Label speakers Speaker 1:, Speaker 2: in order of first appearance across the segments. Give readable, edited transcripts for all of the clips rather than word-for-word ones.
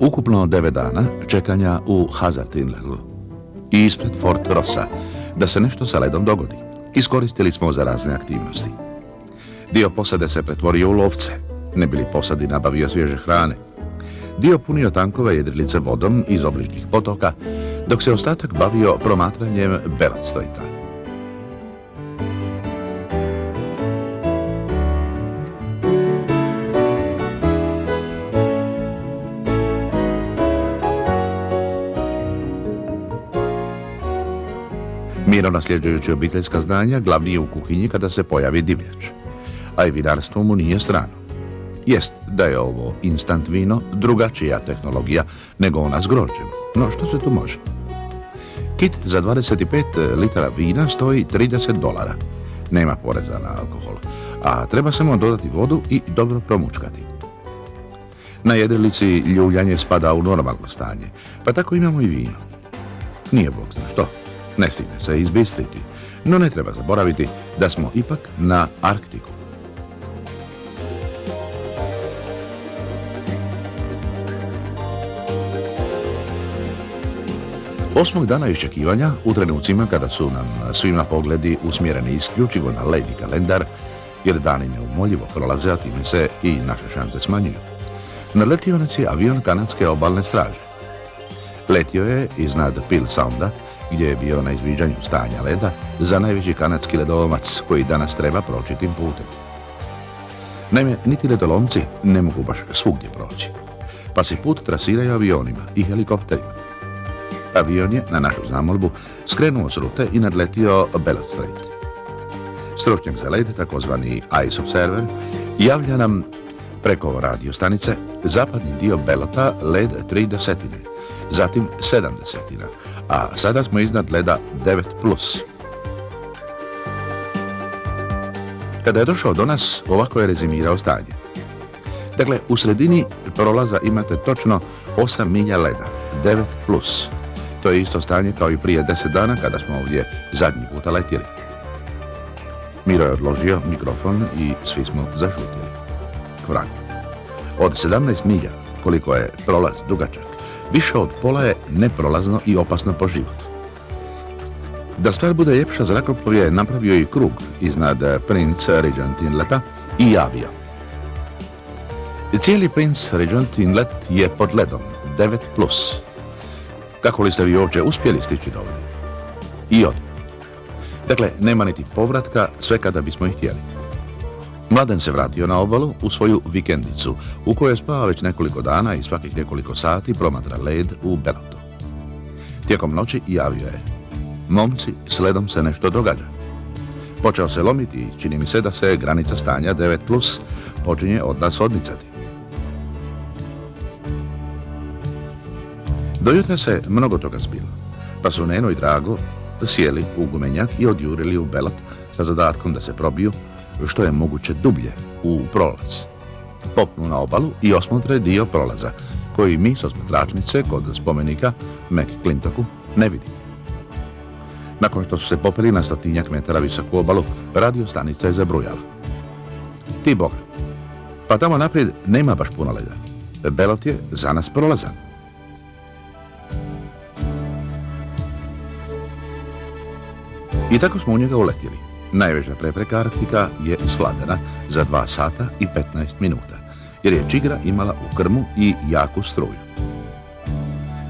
Speaker 1: Ukupno 9 dana čekanja u Hazard Inletu i ispred Fort Rossa da se nešto sa ledom dogodi. Iskoristili smo za razne aktivnosti. Dio posade se pretvorio u lovce, ne bi li posadi nabavio svježe hrane. Dio punio tankove jedrilice vodom iz obližnjih potoka, dok se ostatak bavio promatranjem Bellot Straita. Mirno nasljeđujući obiteljska znanja, glavni je u kuhinji kada se pojavi divljač. A i vinarstvo mu nije strano. Jest da je ovo instant vino drugačija tehnologija nego ona s grožđem, no što se tu može? Kit za 25 litara vina stoji $30. Nema poreza na alkohol, a treba samo dodati vodu i dobro promučkati. Na jedrilici ljuljanje spada u normalno stanje, pa tako imamo i vino. Nije bog zna što, ne stigne se izbistriti, no ne treba zaboraviti da smo ipak na Arktiku. Osmog dana iščekivanja, u trenucima kada su nam svima pogledi usmjereni isključivo na led i kalendar, jer dani neumoljivo prolaze, a time se i naše šanse smanjuju, naletio nas je avion kanadske obalne straže. Letio je iznad Peel Sounda, gdje je bio na izviđanju stanja leda za najveći kanadski ledolomac koji danas treba proći tim putem. Naime, niti ledolomci ne mogu baš svugdje proći, pa se put trasiraju avionima i helikopterima. Avion je, na našu zamolbu, skrenuo s rute i nadletio Bellot Strait. Stručnjak za led, takozvani Ice Observer, javlja nam preko radiostanice zapadni dio Bellota led 3/10, zatim 7/10, a sada smo iznad leda 9+. Kada je došao do nas, ovako je rezimirao stanje. Dakle, u sredini prolaza imate točno 8 milja leda, 9+. To je isto stanje kao i prije 10 dana kada smo ovdje zadnji puta letjeli. Miro je odložio mikrofon i svi smo zašutili. K vragu. Od 17 milja, koliko je prolaz dugačak, više od pola je neprolazno i opasno po život. Da stvar bude ljepša, zrakoplov je napravio i krug iznad Prince Regent Inleta i javio. Cijeli Prince Regent Inlet je pod ledom, 9+. Kako li ste vi uopće uspjeli stići do ovdje? I od. Dakle, nema niti povratka, sve kada bismo ih htjeli. Mladen se vratio na obalu u svoju vikendicu, u kojoj je spao već nekoliko dana i svakih nekoliko sati promatra led u Bellotu. Tijekom noći javio je. Momci, s ledom se nešto događa. Počeo se lomiti i čini mi se da se granica stanja 9+ počinje od nas odmicati. Do jutra se mnogo toga zbilo, pa su Neno i Drago sjeli u gumenjak i odjurili u Bellot sa zadatkom da se probiju što je moguće dublje u prolaz. Popnu na obalu i osmotre dio prolaza, koji mi s osmatračnice kod spomenika McClintoku ne vidimo. Nakon što su se popeli na 100 metara visoku obalu, radiostanica je zabrujala. Ti boga, pa tamo naprijed nema baš puno leda. Bellot je za nas prolazan. I tako smo u njega uletjeli. Najveća prepreka Arktika je svladana za 2 sata i 15 minuta, jer je čigra imala u krmu i jaku struju.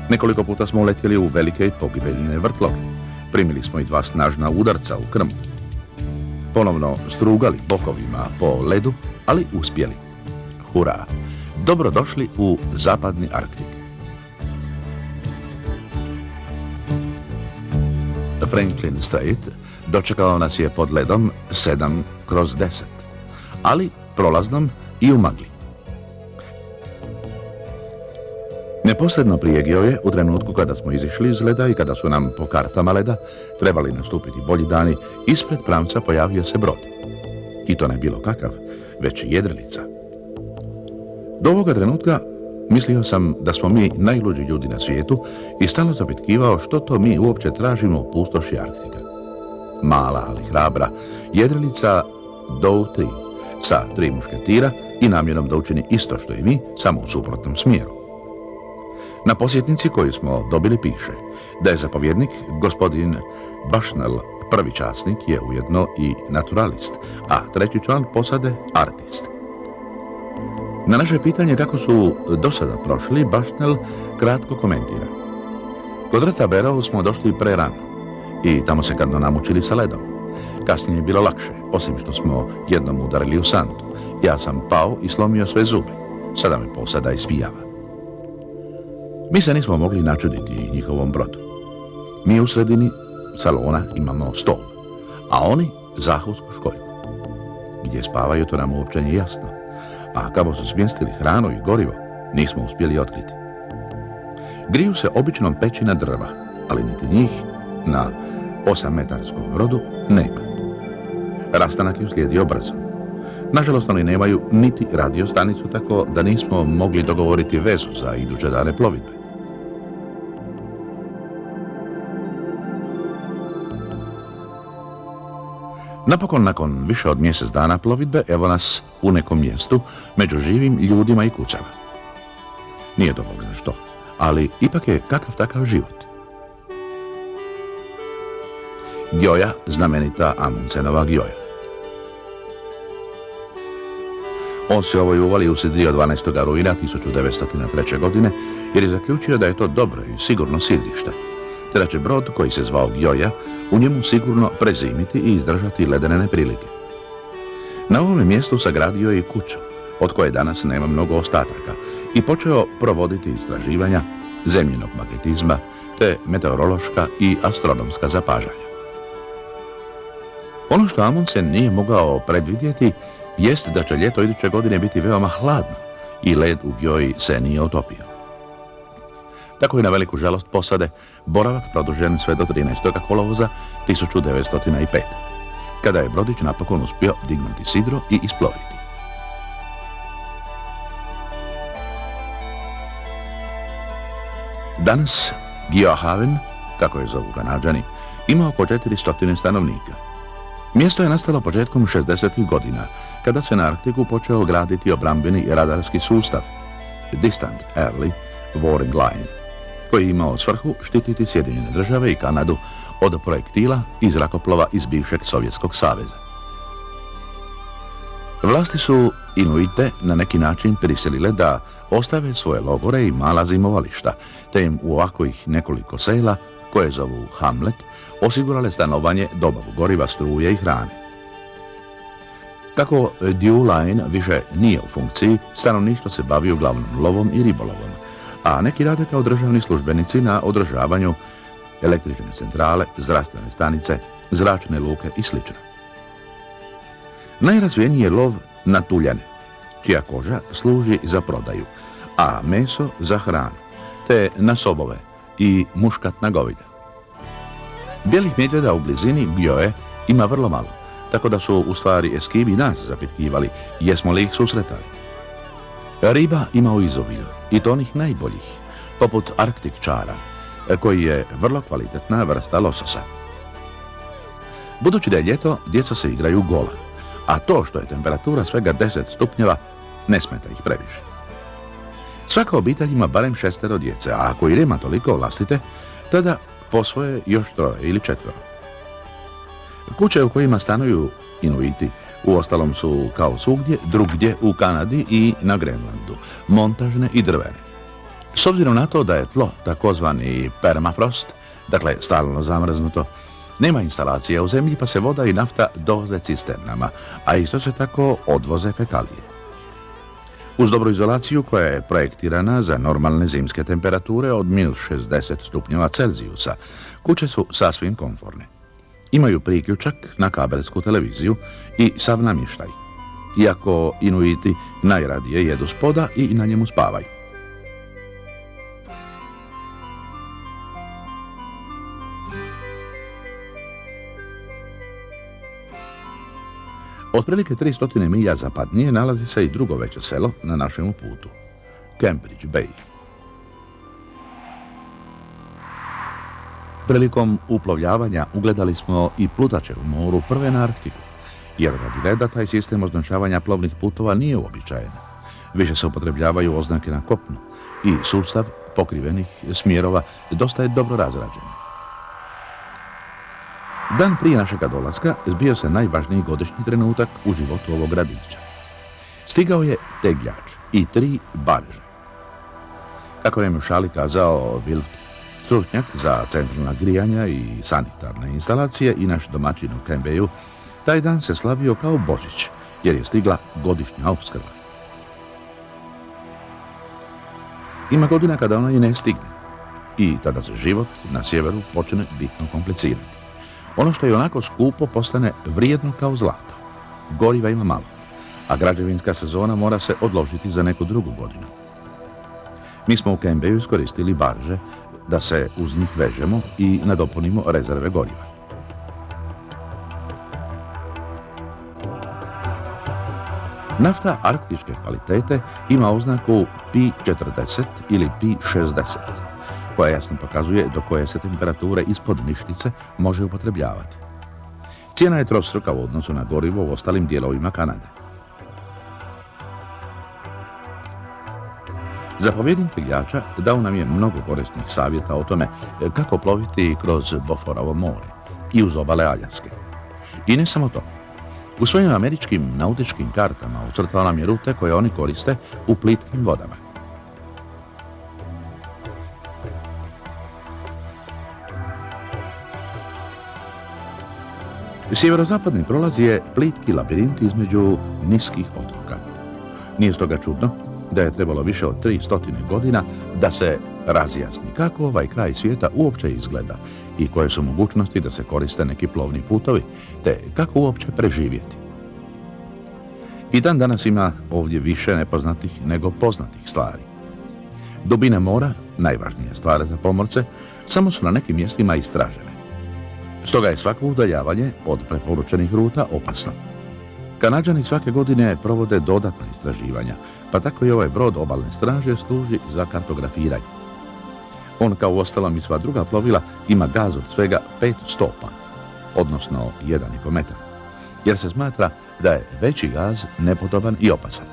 Speaker 1: Nekoliko puta smo uletjeli u velike i pogibeljne vrtloge. Primili smo i 2 snažna udarca u krmu. Ponovno strugali bokovima po ledu, ali uspjeli. Hurra! Dobrodošli u zapadni Arktik. Franklin Strait dočekao nas je pod ledom 7/10, ali prolaznom i u magli. Neposredno prije Gioje, u trenutku kada smo izišli iz leda i kada su nam po kartama leda trebali nastupiti bolji dani, ispred pramca pojavio se brod. I to ne bilo kakav, već jedrilica. Do ovoga trenutka mislio sam da smo mi najluđi ljudi na svijetu i stalno zapitkivao što to mi uopće tražimo u pustoši Arktika. Mala, ali hrabra, jedrilica Dow 3 sa 3 mušketira i namjerom da učini isto što i mi, samo u suprotnom smjeru. Na posjetnici koju smo dobili piše da je zapovjednik gospodin Bushnell, prvi časnik, je ujedno i naturalist, a treći član posade artist. Na naše pitanje kako su do sada prošli, Bushnell kratko komentira. Kod rta Barrow smo došli prerano i tamo se gadno namučili sa ledom. Kasnije je bilo lakše, osim što smo jednom udarili u santu. Ja sam pao i slomio sve zube. Sada me posada ismijava. Mi se nismo mogli načuditi njihovom brodu. Mi u sredini salona imamo stol, a oni zahudsku školjku. Gdje spavaju, to nam uopće nije jasno. A kako su smjestili hranu i gorivo, nismo uspjeli otkriti. Griju se običnom pećina drva, ali niti njih na 8-metarskom brodu nema. Rastanak je uslijedio brzo. Nažalost, oni nemaju niti radiostanicu, tako da nismo mogli dogovoriti vezu za iduće dane plovidbe. Napokon, nakon više od mjesec dana plovidbe, evo nas u nekom mjestu među živim ljudima i kućama. Nije to Bog zna što, ali ipak je kakav takav život. Gjoja, znamenita Amundsenova Gjoja. On se ovoj uvali usidrio 12. rujna 1903. godine jer je zaključio da je to dobro i sigurno sidrište, te da će brod koji se zvao Gjoja u njemu sigurno prezimiti i izdržati ledene neprilike. Na ovome mjestu sagradio je i kuću, od koje danas nema mnogo ostataka, i počeo provoditi istraživanja zemljinog magnetizma te meteorološka i astronomska zapažanja. Ono što Amundsen nije mogao predvidjeti jest da će ljeto iduće godine biti veoma hladno i led u Gjoji se nije otopio. Tako je na veliku žalost posade boravak produžen sve do 13. kolovoza 1905. kada je brodić napokon uspio dignuti sidro i isploviti. Danas Gjoahaven, kako je zovu Kanađani, ima oko 400 stanovnika. Mjesto je nastalo početkom 60. godina, kada se na Arktiku počeo graditi obrambeni radarski sustav Distant Early Warning Line, koji je imao svrhu štititi Sjedinjene države i Kanadu od projektila i zrakoplova iz bivšeg Sovjetskog saveza. Vlasti su Inuite na neki način prisilile da ostave svoje logore i mala zimovališta, te im u ovakvih nekoliko sela, koje zovu Hamlet, osigurale stanovanje, dobavu goriva, struje i hrane. Kako Dew Line više nije u funkciji, stanovništvo se bavi uglavnom lovom i ribolovom, a neki rade kao državni službenici na održavanju električne centrale, zdravstvene stanice, zračne luke i sl. Najrazvijeniji je lov na tuljane, čija koža služi za prodaju, a meso za hranu, te na sobove i muškatna goveda. Bijelih medvjeda u blizini Gjoje ima vrlo malo, tako da su u stvari Eskimi nas zapitkivali jesmo li ih susretali. Riba ima u izobilju, i to onih najboljih, poput Arktik čara, koji je vrlo kvalitetna vrsta lososa. Budući da je ljeto, djeca se igraju gola, a to što je temperatura svega 10 stupnjeva ne smeta ih previše. Svaka obitelj ima barem 6 djece, a ako i nema toliko vlastite, tada posvoje još 3 ili 4. Kuće u kojima stanuju Inuiti uostalom su kao svugdje drugdje u Kanadi i na Grenlandu, montažne i drvene. S obzirom na to da je tlo takozvani permafrost, dakle stalno zamrznuto, nema instalacija u zemlji, pa se voda i nafta dovoze cisternama, a isto se tako odvoze fekalije. Uz dobru izolaciju koja je projektirana za normalne zimske temperature od -60 stupnjeva Celzijusa, kuće su sasvim komforne. Imaju priključak na kabelsku televiziju i sav namještaj, iako Inuiti najradije jedu spoda i na njemu spavaju. Otprilike 300 milja zapadnije nalazi se i drugo veće selo na našemu putu, Cambridge Bay. Prilikom uplovljavanja ugledali smo i plutače u moru prve na Arktiku, jer radi leda taj sistem označavanja plovnih putova nije uobičajen. Više se upotrebljavaju oznake na kopnu i sustav pokrivenih smjerova dosta je dobro razrađen. Dan prije našega dolaska zbio se najvažniji godišnji trenutak u životu ovog gradića. Stigao je tegljač i 3 barže. Kako nam je u šali kazao Wilft, stručnjak za centralna grijanja i sanitarne instalacije i naš domaćin u Cambaju, taj dan se slavio kao Božić, jer je stigla godišnja opskrba. Ima godina kada ona i ne stigne i tada se život na sjeveru počne bitno komplicirati. Ono što je onako skupo postane vrijedno kao zlato. Goriva ima malo, a građevinska sezona mora se odložiti za neku drugu godinu. Mi smo u Cambaju iskoristili barže da se uz njih vežemo i nadopunimo rezerve goriva. Nafta arktičke kvalitete ima oznaku P40 ili P60, koja jasno pokazuje do koje se temperature ispod nišnice može upotrebljavati. Cijena je trostruka u odnosu na gorivo u ostalim dijelovima Kanade. Zapovjednik tegljača dao nam je mnogo korisnih savjeta o tome kako ploviti kroz Boforovo more i uz obale Aljaske. I ne samo to. U svojim američkim nautičkim kartama ucrtao nam je rute koje oni koriste u plitkim vodama. Sjeverozapadni prolaz je plitki labirint između niskih otoka. Nije stoga čudno da je trebalo više od 300 godina da se razjasni kako ovaj kraj svijeta uopće izgleda i koje su mogućnosti da se koriste neki plovni putovi, te kako uopće preživjeti. I dan danas ima ovdje više nepoznatih nego poznatih stvari. Dubine mora, najvažnija stvar za pomorce, samo su na nekim mjestima istražene. Stoga je svako udaljavanje od preporučenih ruta opasno. Kanađani svake godine provode dodatna istraživanja, pa tako i ovaj brod obalne straže služi za kartografiranje. On, kao uostalom i sva druga plovila, ima gaz od svega 5 stopa, odnosno 1,5 metar, jer se smatra da je veći gaz nepodoban i opasan.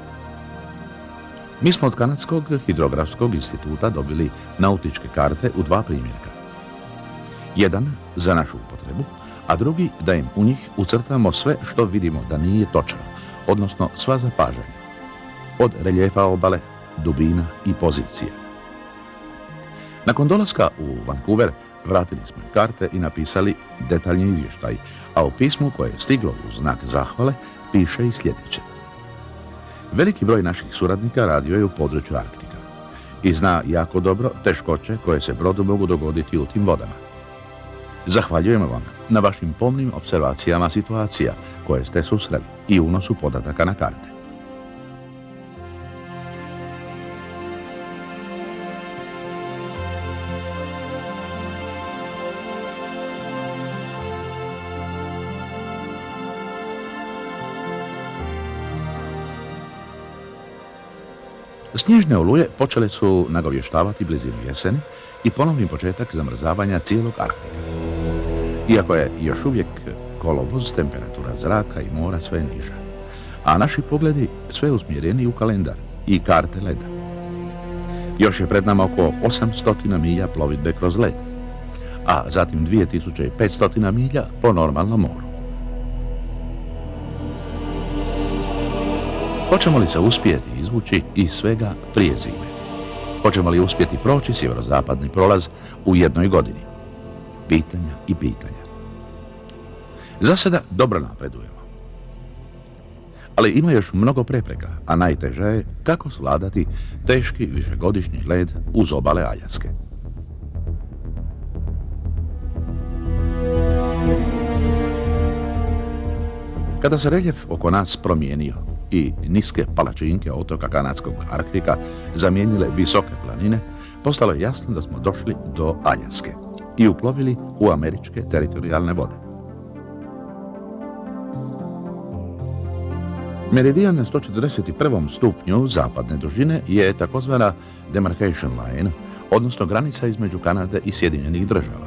Speaker 1: Mi smo od Kanadskog hidrografskog instituta dobili nautičke karte u 2 primjerka. Jedan za našu upotrebu, a drugi da im u njih ucrtamo sve što vidimo da nije točno, odnosno sva zapažanja, od reljefa obale, dubina i pozicije. Nakon dolaska u Vancouver vratili smo karte i napisali detaljni izvještaj, a u pismu koje je stiglo u znak zahvale piše i sljedeće. Veliki broj naših suradnika radio je u području Arktika i zna jako dobro teškoće koje se brodu mogu dogoditi u tim vodama. Zahvaljujemo vam na vašim pomnim observacijama situacija koje ste susreli i unosu podataka na karte. Snježne oluje počele su nagovještavati blizinu jeseni i ponovni početak zamrzavanja cijelog Arktika. Iako je još uvijek kolovoz, temperatura zraka i mora sve niža, a naši pogledi sve usmjereni u kalendar i karte leda. Još je pred nama oko 800 milja plovidbe kroz led, a zatim 2500 milja po normalnom moru. Hoćemo li se uspjeti izvući iz svega prije zime? Hoćemo li uspjeti proći sjeverozapadni prolaz u jednoj godini? Pitanja i pitanja. Za sada dobro napredujemo. Ali ima još mnogo prepreka, a najteže je kako svladati teški višegodišnji led uz obale Aljaske. Kada se reljef oko nas promijenio i niske palačinke otoka kanadskog Arktika zamijenile visoke planine, postalo je jasno da smo došli do Aljaske i uplovili u američke teritorijalne vode. Meridijan na 141. stupnju zapadne dužine je takozvana demarcation line, odnosno granica između Kanade i Sjedinjenih Država,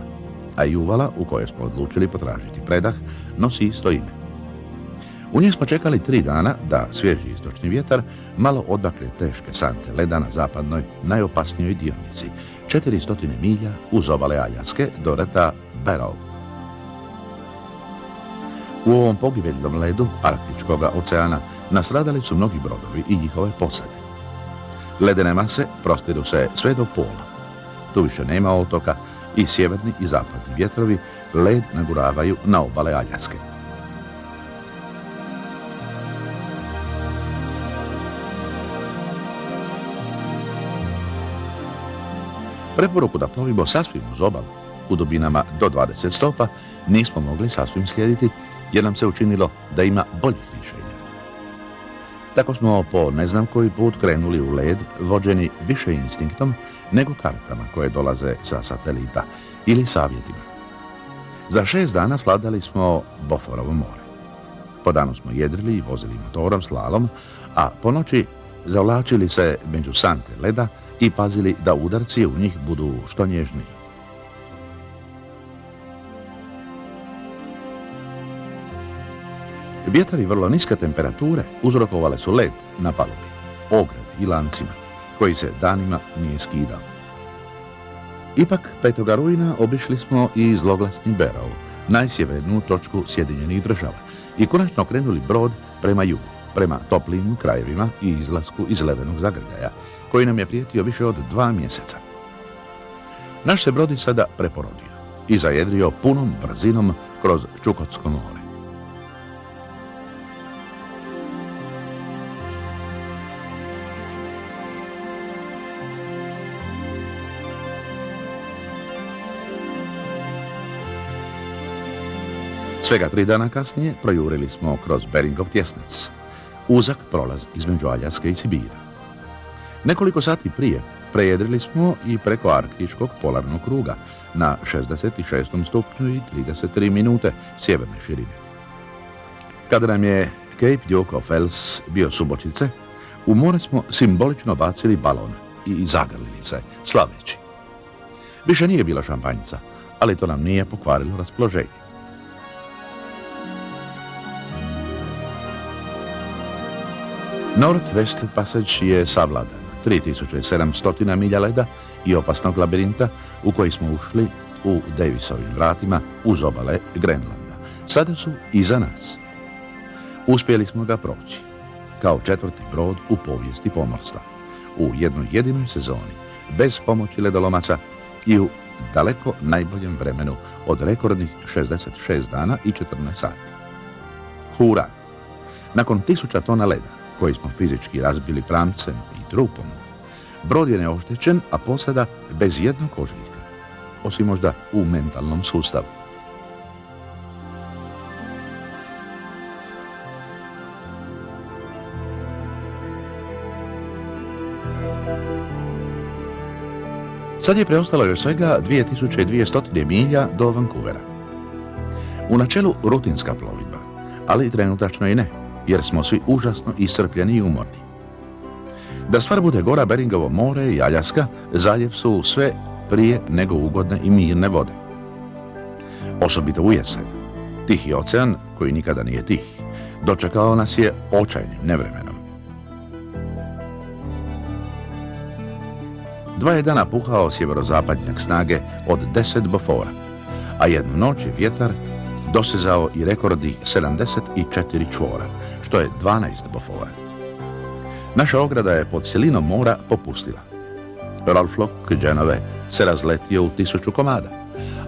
Speaker 1: a i uvala u kojoj smo odlučili potražiti predah nosi isto ime. U njih smo čekali 3 dana da svježi istočni vjetar malo odmakne teške sante leda na zapadnoj, najopasnijoj dionici, 400 milja uz obale Aljaske do rata Barrow. U ovom pogibeljnom ledu Arktičkog oceana nastradali su mnogi brodovi i njihove posade. Ledene mase prostiru se sve do pola. Tu više nema otoka i sjeverni i zapadni vjetrovi led naguravaju na obale Aljaske. Preporuku da plovimo sasvim uz obalu, u dubinama do 20 stopa, nismo mogli sasvim slijediti jer nam se učinilo da ima boljih rješenja. Tako smo po ne znam koji put krenuli u led, vođeni više instinktom nego kartama koje dolaze sa satelita ili savjetima. Za 6 dana svladali smo Boforovo more. Po danu smo jedrili i vozili motorom slalom, a po noći zavlačili se među sante leda i pazili da udarci u njih budu što nježniji. Vjetar i vrlo niske temperature uzrokovale su led na palubi, ogradi i lancima, koji se danima nije skidao. Ipak, 5. rujna obišli smo i zloglasni Barrow, najsjeverniju točku Sjedinjenih Država, i konačno krenuli brod prema jugu, prema toplim krajevima i izlasku iz ledenog zagrljaja, koji nam je prijetio više od 2 mjeseca. Naš se brod sada preporodio i zajedrio punom brzinom kroz Čukotsko more. Svega 3 dana kasnije projurili smo kroz Beringov tjesnac, uzak prolaz između Aljaske i Sibira. Nekoliko sati prije prejedrili smo i preko Arktičkog polarnog kruga na 66. stupnju i 33 minute sjeverne širine. Kada nam je Cape Duke of Fels bio subočice, u more smo simbolično bacili balon i zagrlili se, slaveći. Više nije bilo šampanjca, ali to nam nije pokvarilo raspoloženje. North-West Passage je savladan, 3700 milja leda i opasnog labirinta u koji smo ušli u Davisovim vratima uz obale Grenlanda. Sada su iza nas. Uspjeli smo ga proći, kao 4. brod u povijesti pomorstva, u jednoj jedinoj sezoni, bez pomoći ledolomaca i u daleko najboljem vremenu od rekordnih 66 dana i 14 sati. Hura! Nakon 1000 tona leda, koji smo fizički razbili pramcem i trupom, brod je neoštećen, a posada bez jednog ožiljka, osim možda u mentalnom sustavu. Sad je preostalo još svega 2200 milja do Vancouvera. U načelu rutinska plovidba, ali trenutačno i ne, jer smo svi užasno iscrpljeni i umorni. Da stvar bude gora, Beringovo more i Aljaska zaljev su sve prije nego ugodne i mirne vode. Osobito u jesen. Tihi ocean, koji nikada nije tih, dočekao nas je očajnim nevremenom. 2 je dana puhao sjeverozapadnjak snage od 10 bofora, a jednu noć je vjetar dosezao i rekordi 74 čvora, što je 12 bofora. Naša ograda je pod silinom mora popustila. Rolflok Genove se razletio u 1000 komada,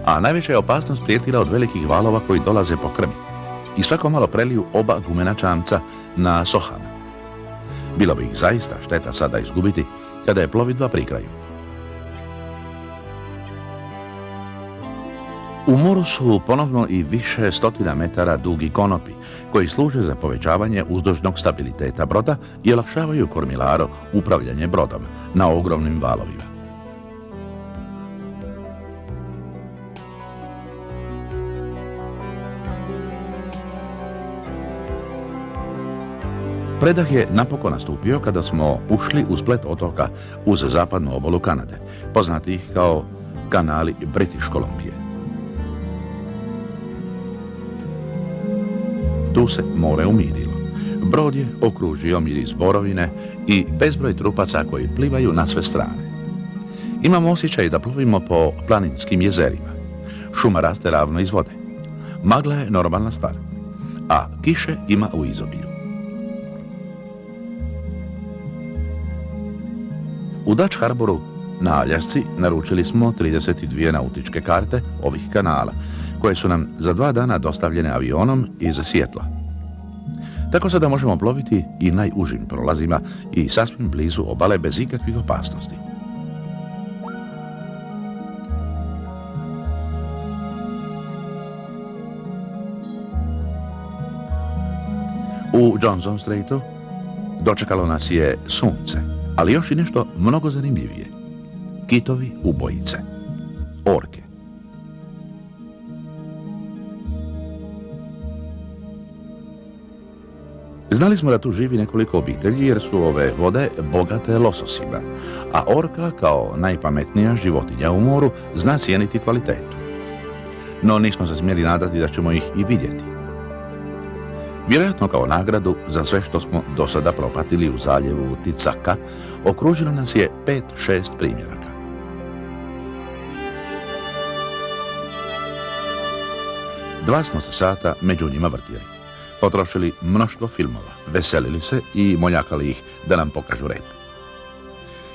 Speaker 1: a najveća je opasnost prijetila od velikih valova koji dolaze po krmi i svako malo preliju oba gumena čamca na Sohana. Bilo bi ih zaista šteta sada izgubiti kada je plovidba pri kraju. U moru su ponovno i više stotina metara dugi konopi, koji služe za povećavanje uzdužnog stabiliteta broda i olakšavaju kormilaru upravljanje brodom na ogromnim valovima. Predah je napokon nastupio kada smo ušli u splet otoka uz zapadnu obalu Kanade, poznatih kao kanali British Kolumbije. Tu se more umirilo. Brod je okružio miris borovine i bezbroj trupaca koji plivaju na sve strane. Imamo osjećaj da plovimo po planinskim jezerima. Šuma raste ravno iz vode. Magla je normalna stvar, a kiše ima u izobilju. U Dutch Harboru na Aljasci naručili smo 32 nautičke karte ovih kanala, koje su nam za 2 dana dostavljene avionom iz Sijetla. Tako sada možemo ploviti i najužim prolazima i sasvim blizu obale bez ikakvih opasnosti. U Johnson Streitu dočekalo nas je sunce, ali još i nešto mnogo zanimljivije. Kitovi ubojice. Orke. Znali smo da tu živi nekoliko obitelji jer su ove vode bogate lososima, a orka kao najpametnija životinja u moru zna cijeniti kvalitetu. No nismo se smjeli nadati da ćemo ih i vidjeti. Vjerojatno kao nagradu za sve što smo do sada propatili u zaljevu Titsaka, okružilo nas je 5-6 primjeraka. Dva smo se sata među njima vrtili. Potrošili mnoštvo filmova, veselili se i moljakali ih da nam pokažu rep.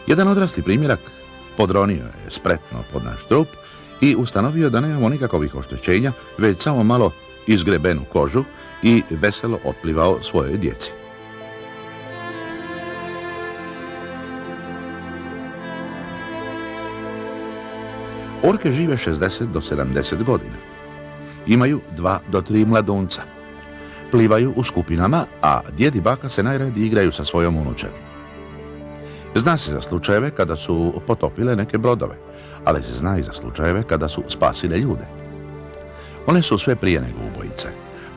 Speaker 1: Jedan odrasli primjerak podronio je spretno pod naš trup i ustanovio da nemamo nikakvih oštećenja, već samo malo izgrebenu kožu i veselo otplivao svojoj djeci. Orke žive 60 do 70 godina. Imaju 2 do 3 mladunca. Plivaju u skupinama, a djed i baka se najradije igraju sa svojom unučadi. Zna se za slučajeve kada su potopile neke brodove, ali se zna i za slučajeve kada su spasile ljude. One su sve prije nego ubojice,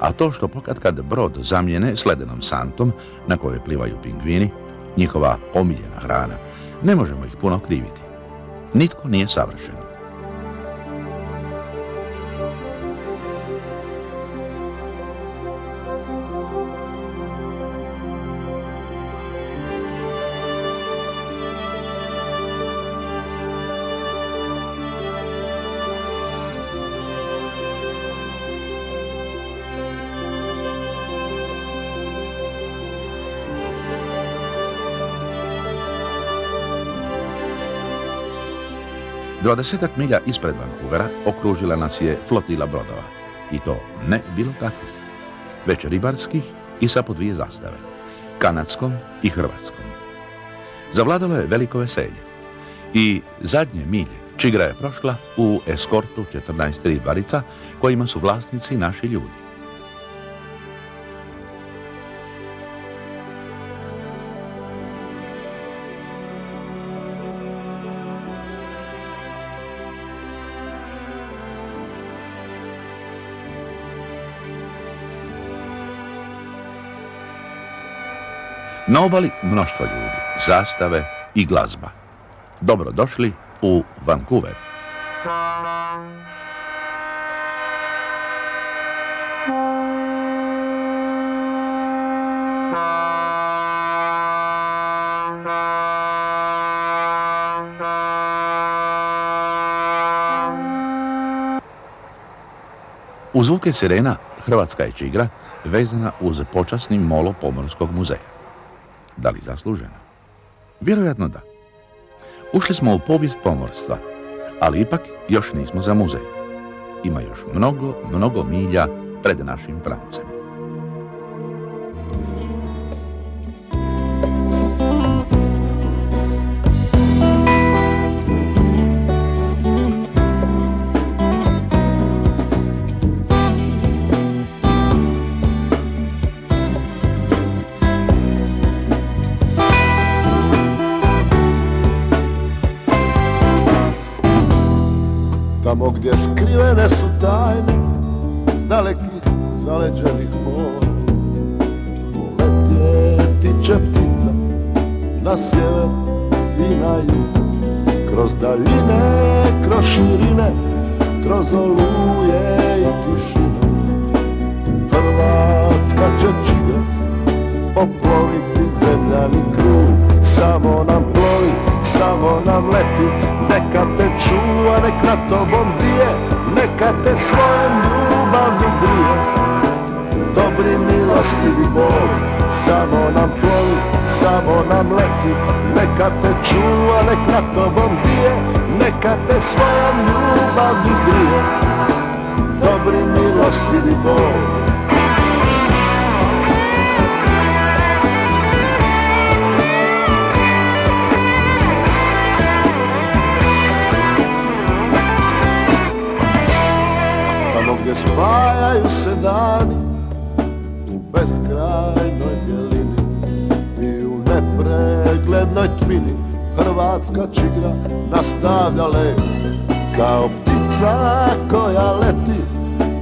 Speaker 1: a to što pokatkad brod zamijene s ledenom santom na kojoj plivaju pingvini, njihova omiljena hrana, ne možemo ih puno kriviti. Nitko nije savršen. Dvadesetak milja ispred Vancouvera okružila nas je flotila brodova. I to ne bilo takvih, već ribarskih i sa po 2 zastave, kanadskom i hrvatskom. Zavladalo je veliko veselje. I zadnje milje čigra je prošla u eskortu 14 ribarica kojima su vlasnici naši ljudi. Na obali mnoštvo ljudi, zastave i glazba. Dobro došli u Vancouver. U zvuke sirena hrvatska je čigra vezana uz počasni molo Pomorskog muzeja. Da li zasluženo? Vjerojatno da. Ušli smo u povijest pomorstva, ali ipak još nismo za muzej. Ima još mnogo milja pred našim prancem.
Speaker 2: Tamo gdje skrivene su tajne dalekih zaleđenih mora, poletjeti će ptica na sjever i na jug, kroz daljine, kroz širine, kroz oluje i tišine. Hrvatska kad će čiga poploviti zemljani krug. Samo nam plovi, samo nam leti, neka te čuva, nek na tobom bije, neka te svojom ljubavlju grije. Dobri milostivi Bog, samo nam plovi, samo nam leti, neka te čuva, nek na tobom bije, neka te svojom ljubavlju grije. Dobri milostivi Bog. Gdje spajaju se dani u beskrajnoj bjelini i u nepreglednoj tmini, hrvatska čigra nastavlja let kao ptica koja leti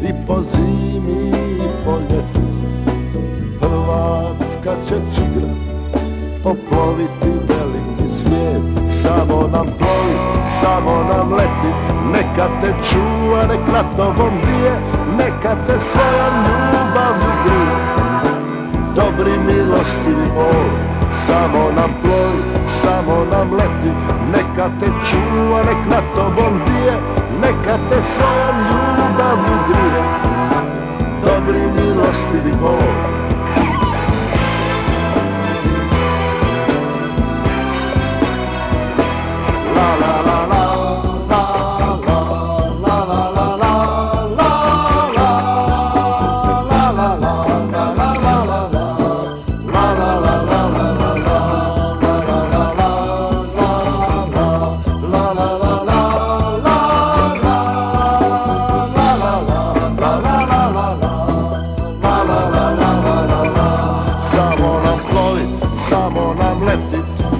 Speaker 2: i po zimi i po ljeti. Hrvatska će čigra poploviti veliki svijet, samo nam plovi, samo nam leti, neka te čuva, nek na tobom bije, neka te svojom ljubavlju grije. Dobri milostivi Bog, samo nam plovi, samo nam leti, neka te čuva, nek na tobom bije, neka te svojom ljubavlju grije. Dobri milostivi Bog.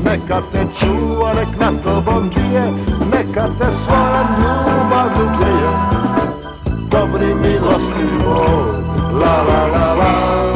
Speaker 2: Neka te čuva, nek na tobom bije, neka te svojom ljubavlju grije. Dobri milostivi Bog, la la la la.